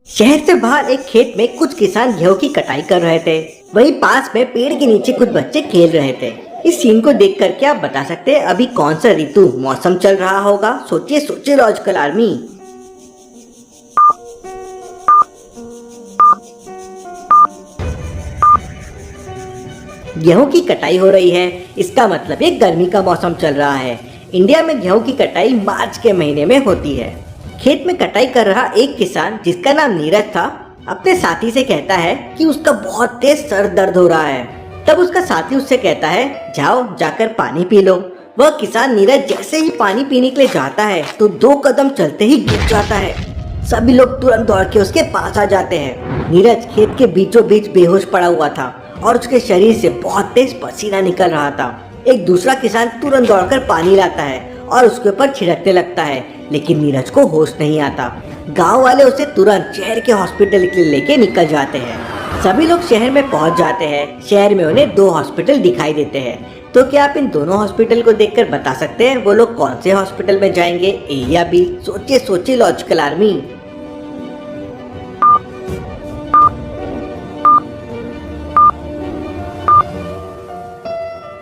शहर से बाहर एक खेत में कुछ किसान गेहूं की कटाई कर रहे थे। वहीं पास में पेड़ के नीचे कुछ बच्चे खेल रहे थे। इस सीन को देखकर क्या आप बता सकते हैं अभी कौन सा ऋतु मौसम चल रहा होगा? सोचिए सोचिए लॉजिकल आर्मी। गेहूं की कटाई हो रही है, इसका मतलब ये गर्मी का मौसम चल रहा है। इंडिया में गेहूं की कटाई मार्च के महीने में होती है। खेत में कटाई कर रहा एक किसान जिसका नाम नीरज था, अपने साथी से कहता है कि उसका बहुत तेज सर दर्द हो रहा है। तब उसका साथी उससे कहता है, जाओ जाकर पानी पी लो। वह किसान नीरज जैसे ही पानी पीने के लिए जाता है तो 2 कदम चलते ही गिर जाता है। सभी लोग तुरंत दौड़ के उसके पास आ जाते हैं। नीरज खेत के बीचों बीच बेहोश पड़ा हुआ था और उसके शरीर से बहुत तेज पसीना निकल रहा था। एक दूसरा किसान तुरंत दौड़कर पानी लाता है और उसके ऊपर छिड़कने लगता है, लेकिन नीरज को होश नहीं आता। गांव वाले उसे तुरंत शहर के हॉस्पिटल के लिए लेके निकल जाते हैं। सभी लोग शहर में पहुंच जाते हैं। शहर में उन्हें 2 हॉस्पिटल दिखाई देते हैं। तो क्या आप इन दोनों हॉस्पिटल को देखकर बता सकते हैं वो लोग कौन से हॉस्पिटल में जाएंगे, ए या बी? सोचिए सोचिए लॉजिकल आर्मी।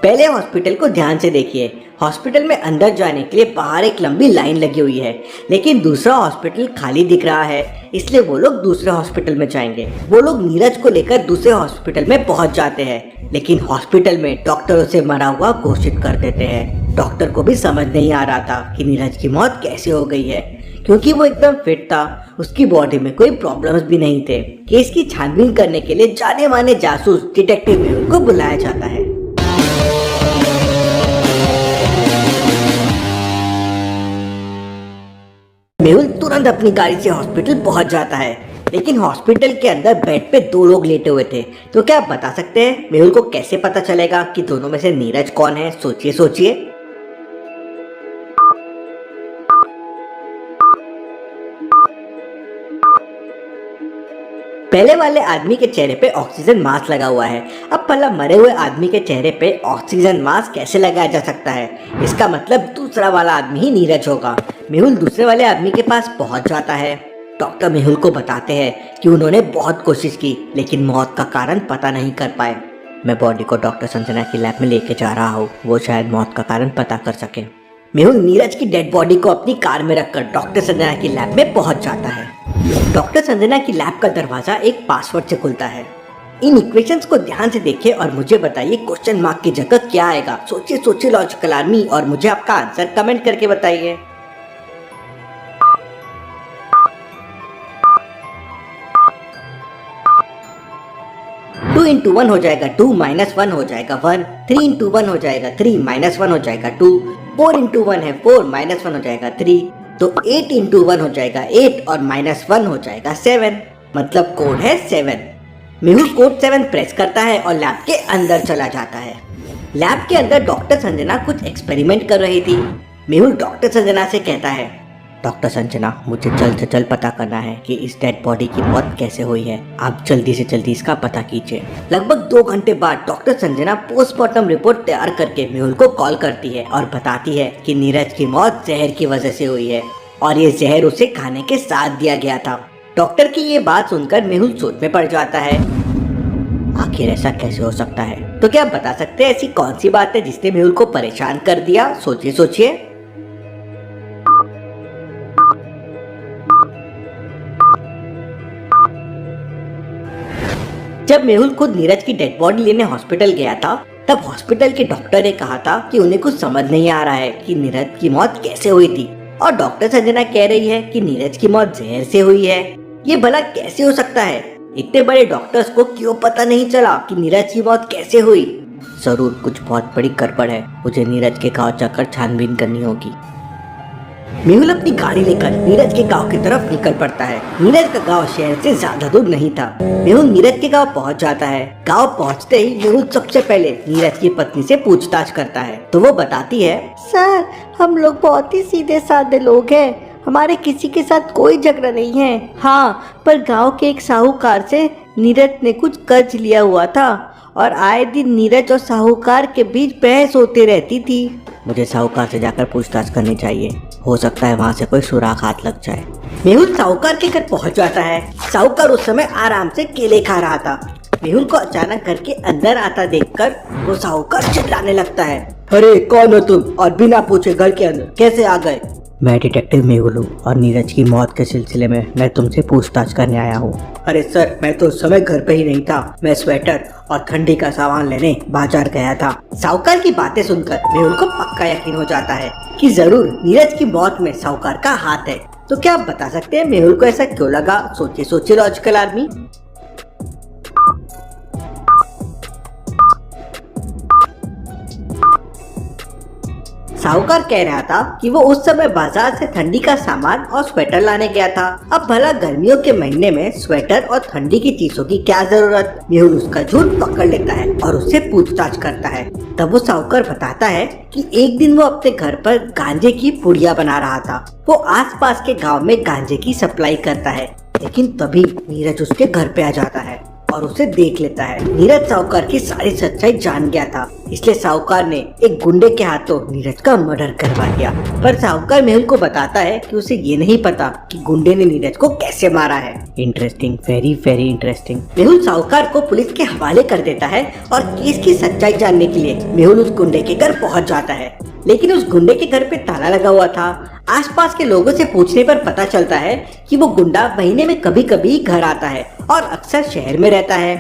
पहले हॉस्पिटल को ध्यान से देखिए। हॉस्पिटल में अंदर जाने के लिए बाहर एक लंबी लाइन लगी हुई है, लेकिन दूसरा हॉस्पिटल खाली दिख रहा है, इसलिए वो लोग दूसरे हॉस्पिटल में जाएंगे। वो लोग नीरज को लेकर दूसरे हॉस्पिटल में पहुंच जाते हैं, लेकिन हॉस्पिटल में डॉक्टर उसे मरा हुआ घोषित कर देते हैं। डॉक्टर को भी समझ नहीं आ रहा था कि नीरज की मौत कैसे हो गई है, क्योंकि वो एकदम फिट था, उसकी बॉडी में कोई प्रॉब्लम्स भी नहीं थे। केस की छानबीन करने के लिए जाने माने जासूस डिटेक्टिव मेहुल को बुलाया जाता है। मेहुल तुरंत अपनी गाड़ी से हॉस्पिटल पहुंच जाता है, लेकिन हॉस्पिटल के अंदर बेड पे 2 लोग लेटे हुए थे। तो क्या आप बता सकते हैं मेहुल को कैसे पता चलेगा कि दोनों में से नीरज कौन है? सोचिए सोचिए। पहले वाले आदमी के चेहरे पे ऑक्सीजन मास्क लगा हुआ है। अब भला मरे हुए आदमी के चेहरे पे ऑक्सीजन मास्क कैसे लगाया जा सकता है? इसका मतलब दूसरा वाला आदमी ही नीरज होगा। मेहुल दूसरे वाले आदमी के पास पहुंच जाता है। डॉक्टर मेहुल को बताते हैं कि उन्होंने बहुत कोशिश की, लेकिन मौत का कारण पता नहीं कर पाए। मैं बॉडी को डॉक्टर संजना की लैब में लेके जा रहा हूँ, वो शायद मौत का कारण पता कर सके। मेहुल नीरज की डेड बॉडी को अपनी कार में रखकर डॉक्टर संजना की लैब में पहुंच जाता है। डॉक्टर संजना की लैब का दरवाजा एक पासवर्ड से खुलता है। इन इक्वेशंस को ध्यान से देखिए और मुझे बताइए क्वेश्चन मार्क की जगह क्या आएगा। सोचिए सोचिए लॉजिकल आर्मी, और मुझे आपका आंसर कमेंट करके बताइए। टू इंटू 1 हो जाएगा 2, -1 हो जाएगा 1, 3 इंटू 1 हो जाएगा 3, -1 हो जाएगा 2, 4 इंटू 1 है 4, -1 हो जाएगा 3, तो 8 इंटू 1 हो जाएगा 8 और -1 हो जाएगा 7, मतलब कोड है 7। मेहुल कोड 7 प्रेस करता है और लैब के अंदर चला जाता है। लैब के अंदर डॉक्टर संजना कुछ एक्सपेरिमेंट कर रही थी। मेहुल डॉक्टर संजना से कहता है, डॉक्टर संजना, मुझे जल्द से जल्द पता करना है कि इस डेड बॉडी की मौत कैसे हुई है। आप जल्दी से जल्दी इसका पता कीजिए। लगभग 2 घंटे बाद डॉक्टर संजना पोस्टमार्टम रिपोर्ट तैयार करके मेहुल को कॉल करती है और बताती है कि नीरज की मौत जहर की वजह से हुई है और ये जहर उसे खाने के साथ दिया गया था। डॉक्टर की ये बात सुनकर मेहुल सोच में पड़ जाता है, आखिर ऐसा कैसे हो सकता है? तो क्या आप बता सकते हैं ऐसी कौन सी बात है जिसने मेहुल को परेशान कर दिया? सोचिए सोचिए। जब मेहुल खुद नीरज की डेड बॉडी लेने हॉस्पिटल गया था, तब हॉस्पिटल के डॉक्टर ने कहा था कि उन्हें कुछ समझ नहीं आ रहा है कि नीरज की मौत कैसे हुई थी, और डॉक्टर संजना कह रही है कि नीरज की मौत जहर से हुई है। ये भला कैसे हो सकता है? इतने बड़े डॉक्टर्स को क्यों पता नहीं चला कि नीरज की मौत कैसे हुई? जरूर कुछ बहुत बड़ी गड़बड़ है। मुझे नीरज के गांव जाकर छानबीन करनी होगी। मेहुल अपनी गाड़ी लेकर नीरज के गांव की तरफ निकल पड़ता है। नीरज का गांव शहर से ज्यादा दूर नहीं था। मेहुल नीरज के गांव पहुंच जाता है। गांव पहुंचते ही मेहुल सबसे पहले नीरज की पत्नी से पूछताछ करता है, तो वो बताती है, सर, हम लोग बहुत ही सीधे साधे लोग हैं। हमारे किसी के साथ कोई झगड़ा नहीं है। हाँ, पर गांव के एक साहूकार से नीरज ने कुछ कर्ज लिया हुआ था और आए दिन नीरज और साहूकार के बीच बहस होती रहती थी। मुझे साहूकार से जाकर पूछताछ करनी चाहिए, हो सकता है वहाँ से कोई सुराग हाथ लग जाए। मेहुल साहूकार के घर पहुँच जाता है। साहूकार उस समय आराम से केले खा रहा था। मेहुल को अचानक घर के अंदर आता देखकर वो साहूकार चिल्लाने लगता है, अरे कौन हो तुम और बिना पूछे घर के अंदर कैसे आ गए? मैं डिटेक्टिव मेहुल हूँ और नीरज की मौत के सिलसिले में मैं तुमसे पूछताछ करने आया हूँ। अरे सर, मैं तो उस समय घर पे ही नहीं था, मैं स्वेटर और ठंडी का सामान लेने बाजार गया था। साहूकार की बातें सुनकर मेहुल को पक्का यकीन हो जाता है कि जरूर नीरज की मौत में साहूकार का हाथ है। तो क्या आप बता सकते हैं मेहुल को ऐसा क्यों लगा? सोचिए सोचिए लॉजिकल आदमी। साहूकार कह रहा था कि वो उस समय बाजार से ठंडी का सामान और स्वेटर लाने गया था। अब भला गर्मियों के महीने में स्वेटर और ठंडी की चीजों की क्या जरूरत? मेहुल उसका झूठ पकड़ लेता है और उससे पूछताछ करता है। तब वो साहूकार बताता है कि एक दिन वो अपने घर पर गांजे की पुड़िया बना रहा था। वो आसपास के गांव में गांजे की सप्लाई करता है, लेकिन तभी नीरज उसके घर पे आ जाता है और उसे देख लेता है। नीरज साहूकार की सारी सच्चाई जान गया था, इसलिए साहूकार ने एक गुंडे के हाथों नीरज का मर्डर करवा दिया। पर साहूकार मेहुल को बताता है कि उसे ये नहीं पता कि गुंडे ने नीरज को कैसे मारा है। Interesting, very very interesting. Mehul साहूकार को पुलिस के हवाले कर देता है और केस की सच्चाई जानने के लिए मेहुल उस गुंडे के घर पहुँच जाता है। लेकिन उस गुंडे के घर पे ताला लगा हुआ था। आसपास के लोगों से पूछने पर पता चलता है कि वो गुंडा महीने में कभी कभी घर आता है और अक्सर शहर में रहता है।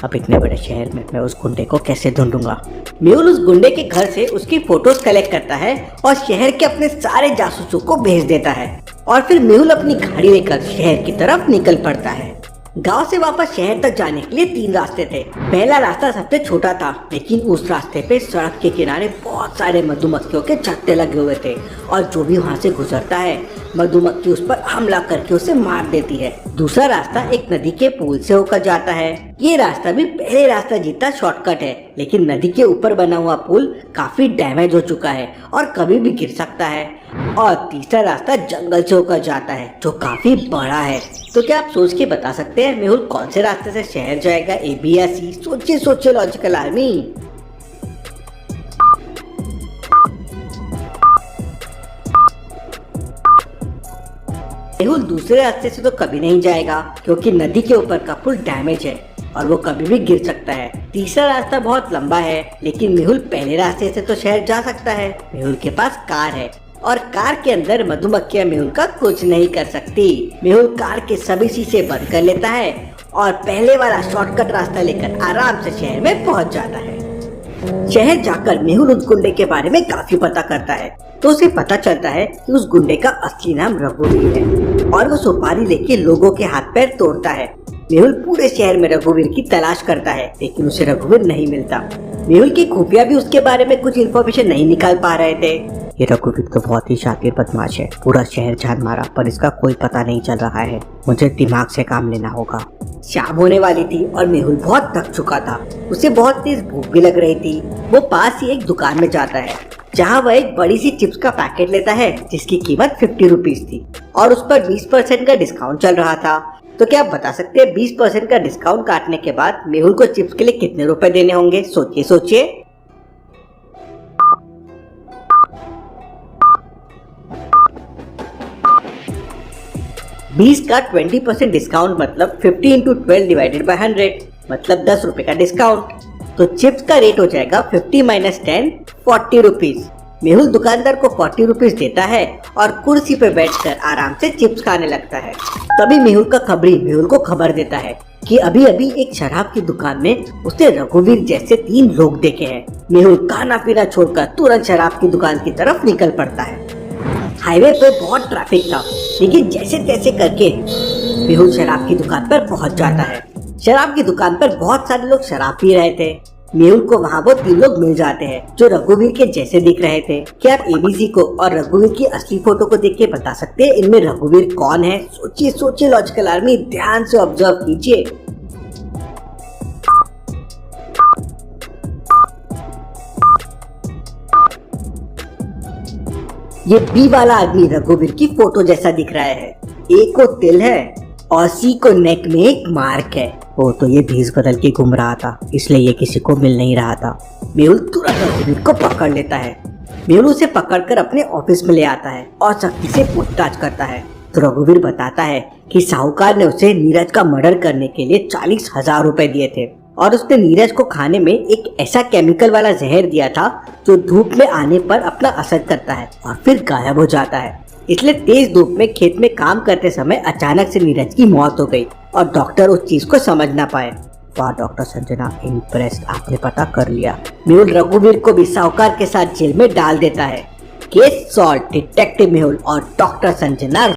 अब इतने बड़े शहर में मैं उस गुंडे को कैसे ढूंढूंगा? मेहुल उस गुंडे के घर से उसकी फोटोज कलेक्ट करता है और शहर के अपने सारे जासूसों को भेज देता है। और फिर मेहुल अपनी गाड़ी लेकर शहर की तरफ निकल पड़ता है। गांव से वापस शहर तक जाने के लिए 3 रास्ते थे। पहला रास्ता सबसे छोटा था, लेकिन उस रास्ते पे सड़क के किनारे बहुत सारे मधुमक्खियों के छत्ते लगे हुए थे और जो भी वहाँ से गुजरता है मधुमक्खी उस पर हमला करके उसे मार देती है। दूसरा रास्ता एक नदी के पुल से होकर जाता है। ये रास्ता भी पहले रास्ता जितना शॉर्टकट है, लेकिन नदी के ऊपर बना हुआ पुल काफी डैमेज हो चुका है और कभी भी गिर सकता है। और तीसरा रास्ता जंगल से होकर जाता है जो काफी बड़ा है। तो क्या आप सोच के बता सकते हैं मेहुल कौन से रास्ते से शहर जाएगा, ए बी या सी? सोचिए सोचिए लॉजिकल आर्मी। मेहुल दूसरे रास्ते से तो कभी नहीं जाएगा क्योंकि नदी के ऊपर का पुल डैमेज है और वो कभी भी गिर सकता है। तीसरा रास्ता बहुत लंबा है, लेकिन मेहुल पहले रास्ते से तो शहर जा सकता है। मेहुल के पास कार है और कार के अंदर मधुमक्खियां मेहुल का कुछ नहीं कर सकती। मेहुल कार के सभी शीशे बंद कर लेता है और पहले वाला शॉर्टकट रास्ता लेकर आराम से शहर में पहुंच जाता है। शहर जाकर मेहुल उस गुंडे के बारे में काफी पता करता है, तो उसे पता चलता है कि उस गुंडे का असली नाम रघुवीर है और वो सुपारी लेके लोगों के हाथ पैर तोड़ता है। मेहुल पूरे शहर में रघुवीर की तलाश करता है, लेकिन उसे रघुवीर नहीं मिलता। मेहुल की खुफिया भी उसके बारे में कुछ इन्फॉर्मेशन नहीं निकाल पा रहे थे। ये रघुवीर तो बहुत ही शातिर बदमाश है, पूरा शहर छान मारा पर इसका कोई पता नहीं चल रहा है। मुझे दिमाग से काम लेना होगा। शाम होने वाली थी और मेहुल बहुत थक चुका था। उसे बहुत तेज भूख भी लग रही थी। वो पास ही एक दुकान में जाता है जहाँ वह एक बड़ी सी चिप्स का पैकेट लेता है जिसकी कीमत 50 रुपीज थी और उस पर 20% का डिस्काउंट चल रहा था। तो क्या आप बता सकते हैं 20% का डिस्काउंट काटने के बाद मेहुल को चिप्स के लिए कितने रुपए देने होंगे? सोचिए सोचिए। बीस का 20% डिस्काउंट मतलब 50 into 12 डिवाइडेड बाय 100 मतलब 10 रुपए का डिस्काउंट। तो चिप्स का रेट हो जाएगा 50 - 10 40 रुपीज। मेहुल दुकानदार को 40 रुपीज देता है और कुर्सी पे बैठकर आराम से चिप्स खाने लगता है। तभी मेहुल का खबरी मेहुल को खबर देता है कि अभी अभी एक शराब की दुकान में उसने रघुवीर जैसे 3 लोग देखे हैं। मेहुल खाना पीना छोड़कर तुरंत शराब की दुकान की तरफ निकल पड़ता है। हाईवे पे बहुत ट्रैफिक था, लेकिन जैसे तैसे करके मेहुल शराब की दुकान पर पहुंच जाता है। शराब की दुकान पर बहुत सारे लोग शराब पी रहे थे। मेहुल को वहाँ वो 3 लोग मिल जाते हैं जो रघुवीर के जैसे दिख रहे थे। क्या आप एबीसी को और रघुवीर की असली फोटो को देख के बता सकते हैं इनमें रघुवीर कौन है? सोचिए सोचिए लॉजिकल आर्मी, ध्यान से ऑब्जर्व कीजिए। ये बी वाला आदमी रघुवीर की फोटो जैसा दिख रहा है। ए को तिल है और सी को नेक में एक मार्क है। वो तो ये भेष बदल के घूम रहा था, इसलिए ये किसी को मिल नहीं रहा था। मेहुल तुरंत रघुवीर को पकड़ लेता है। मेहुल उसे पकड़कर अपने ऑफिस में ले आता है और सख्ती से पूछताछ करता है। तो रघुवीर बताता है कि साहूकार ने उसे नीरज का मर्डर करने के लिए 40,000 रुपए दिए थे और उसने नीरज को खाने में एक ऐसा केमिकल वाला जहर दिया था जो धूप में आने पर अपना असर करता है और फिर गायब हो जाता है। इसलिए तेज धूप में खेत में काम करते समय अचानक से नीरज की मौत हो गई और डॉक्टर उस चीज को समझ ना पाए। वाह डॉक्टर संजना, इम्प्रेस, आपने पता कर लिया। मेहुल रघुवीर को भी साहूकार के साथ जेल में डाल देता है। केस सॉल्व, डिटेक्टिव मेहुल और डॉक्टर संजना।